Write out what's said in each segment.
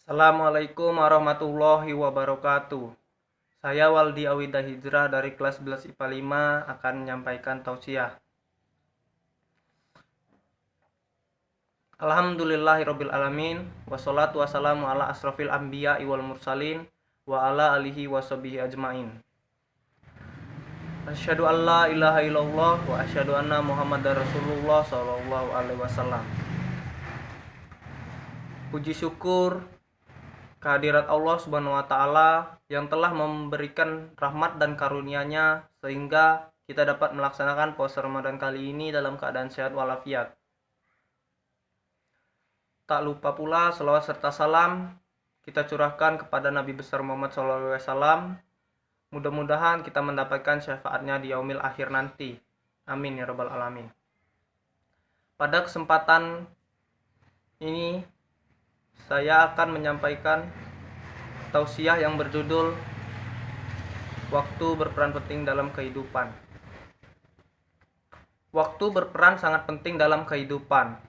Assalamualaikum warahmatullahi wabarakatuh. Saya Waldi Awida Hijrah dari kelas 11 IPA 5 akan menyampaikan tausiah. Alhamdulillahirabbil alamin wassalatu wassalamu ala asrofil anbiya wal mursalin wa ala alihi washabihi ajmain. Asyhadu an la ilaha illallah wa asyhadu anna Muhammadar Rasulullah sallallahu alaihi wasallam. Puji syukur kehadirat Allah Subhanahu wa taala yang telah memberikan rahmat dan karunia-Nya sehingga kita dapat melaksanakan puasa Ramadan kali ini dalam keadaan sehat walafiat. Tak lupa pula selawat serta salam kita curahkan kepada Nabi besar Muhammad SAW. Mudah-mudahan kita mendapatkan syafaatnya di yaumil akhir nanti. Amin ya rabbal alamin. Pada kesempatan ini saya akan menyampaikan tausiah yang berjudul Waktu berperan penting dalam kehidupan. Waktu berperan sangat penting dalam kehidupan.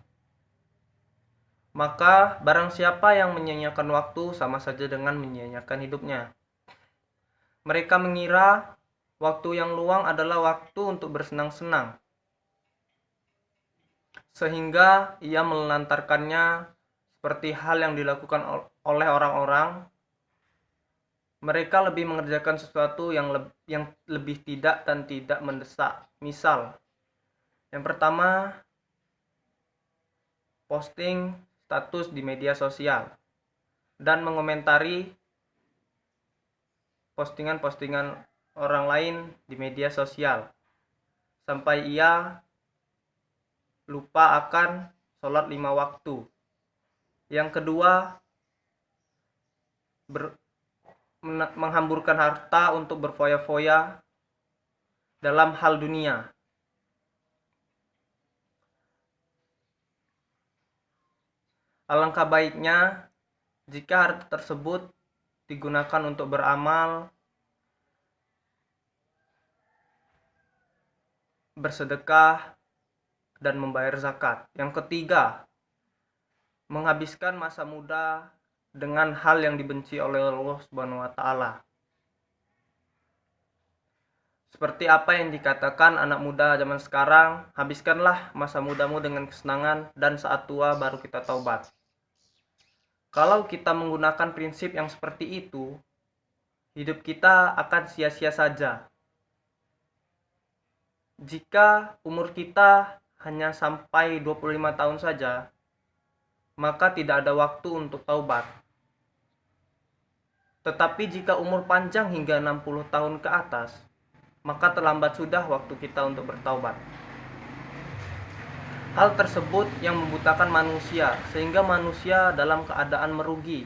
Maka barang siapa yang menyia-nyiakan waktu sama saja dengan menyia-nyiakan hidupnya. Mereka mengira waktu yang luang adalah waktu untuk bersenang-senang, sehingga ia melantarkannya seperti hal yang dilakukan oleh orang-orang. Mereka lebih mengerjakan sesuatu yang lebih tidak dan tidak mendesak. Misal, yang pertama, posting status di media sosial dan mengomentari postingan-postingan orang lain di media sosial sampai ia lupa akan sholat 5 waktu. Yang kedua, menghamburkan harta untuk berfoya-foya dalam hal dunia. Alangkah baiknya jika harta tersebut digunakan untuk beramal, bersedekah, dan membayar zakat. Yang ketiga, menghabiskan masa muda dengan hal yang dibenci oleh Allah Subhanahu wa taala. Seperti apa yang dikatakan anak muda zaman sekarang, habiskanlah masa mudamu dengan kesenangan dan saat tua baru kita taubat. Kalau kita menggunakan prinsip yang seperti itu, hidup kita akan sia-sia saja. Jika umur kita hanya sampai 25 tahun saja, maka tidak ada waktu untuk taubat. Tetapi jika umur panjang hingga 60 tahun ke atas, maka terlambat sudah waktu kita untuk bertaubat. Hal tersebut yang membutakan manusia, sehingga manusia dalam keadaan merugi.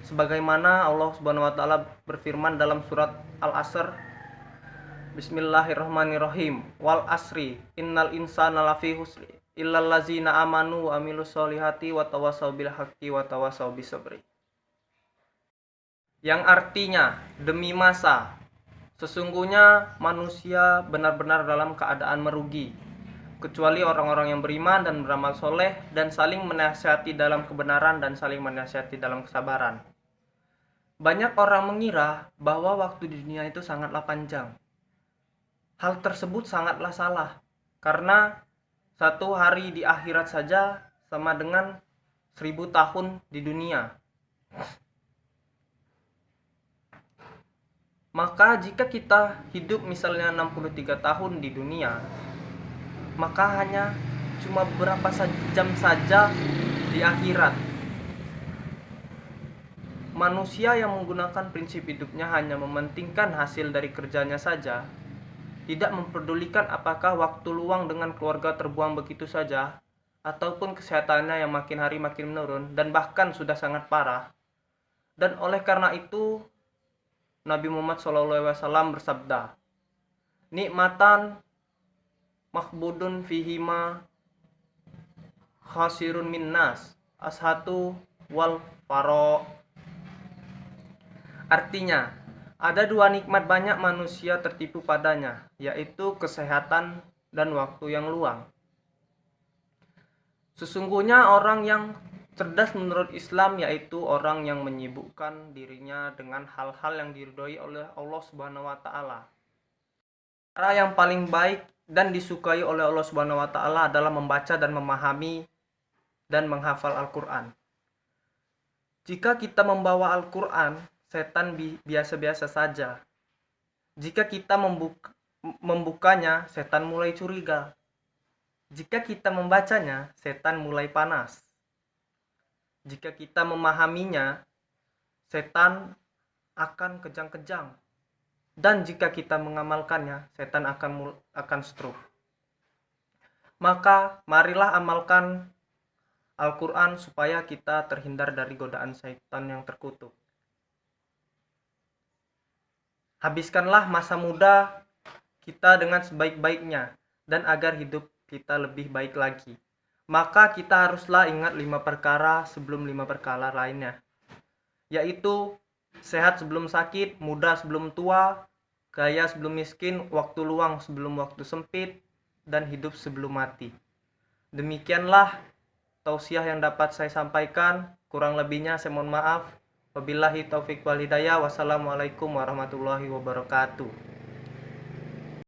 Sebagaimana Allah Subhanahu wa taala berfirman dalam surat Al-Asr, Bismillahirrahmanirrahim, wal asri innal insana lafi husri illal ladzina amanu wa amilus solihati wa tawasaw bil haqqi wa tawasaw bis sabri. Yang artinya, demi masa, sesungguhnya manusia benar-benar dalam keadaan merugi, kecuali orang-orang yang beriman dan beramal soleh dan saling menasihati dalam kebenaran dan saling menasihati dalam kesabaran. Banyak orang mengira bahwa waktu di dunia itu sangatlah panjang. Hal tersebut sangatlah salah, karena satu hari di akhirat saja sama dengan 1000 tahun di dunia. Maka jika kita hidup misalnya 63 tahun di dunia, maka hanya cuma beberapa jam saja di akhirat. Manusia yang menggunakan prinsip hidupnya hanya mementingkan hasil dari kerjanya saja, tidak memperdulikan apakah waktu luang dengan keluarga terbuang begitu saja, ataupun kesehatannya yang makin hari makin menurun dan bahkan sudah sangat parah. Dan oleh karena itu Nabi Muhammad SAW bersabda, nikmatan makhbudun fihima khasirun minnas ashatu wal faro. Artinya, ada dua nikmat banyak manusia tertipu padanya, yaitu kesehatan dan waktu yang luang. Sesungguhnya orang yang Cerdas menurut Islam yaitu orang yang menyibukkan dirinya dengan hal-hal yang diridhoi oleh Allah Subhanahu wa taala. Cara yang paling baik dan disukai oleh Allah Subhanahu wa taala adalah membaca dan memahami dan menghafal Al-Qur'an. Jika kita membawa Al-Qur'an, setan biasa-biasa saja. Jika kita membukanya, setan mulai curiga. Jika kita membacanya, setan mulai panas. Jika kita memahaminya, setan akan kejang-kejang. Dan jika kita mengamalkannya, setan akan stroke. Maka marilah amalkan Al-Quran supaya kita terhindar dari godaan setan yang terkutuk. Habiskanlah masa muda kita dengan sebaik-baiknya dan agar hidup kita lebih baik lagi. Maka kita haruslah ingat 5 perkara sebelum 5 perkara lainnya, yaitu sehat sebelum sakit, muda sebelum tua, kaya sebelum miskin, waktu luang sebelum waktu sempit, dan hidup sebelum mati. Demikianlah tausiah yang dapat saya sampaikan. Kurang lebihnya saya mohon maaf. Wabillahi taufik wal hidayah. Wassalamualaikum warahmatullahi wabarakatuh.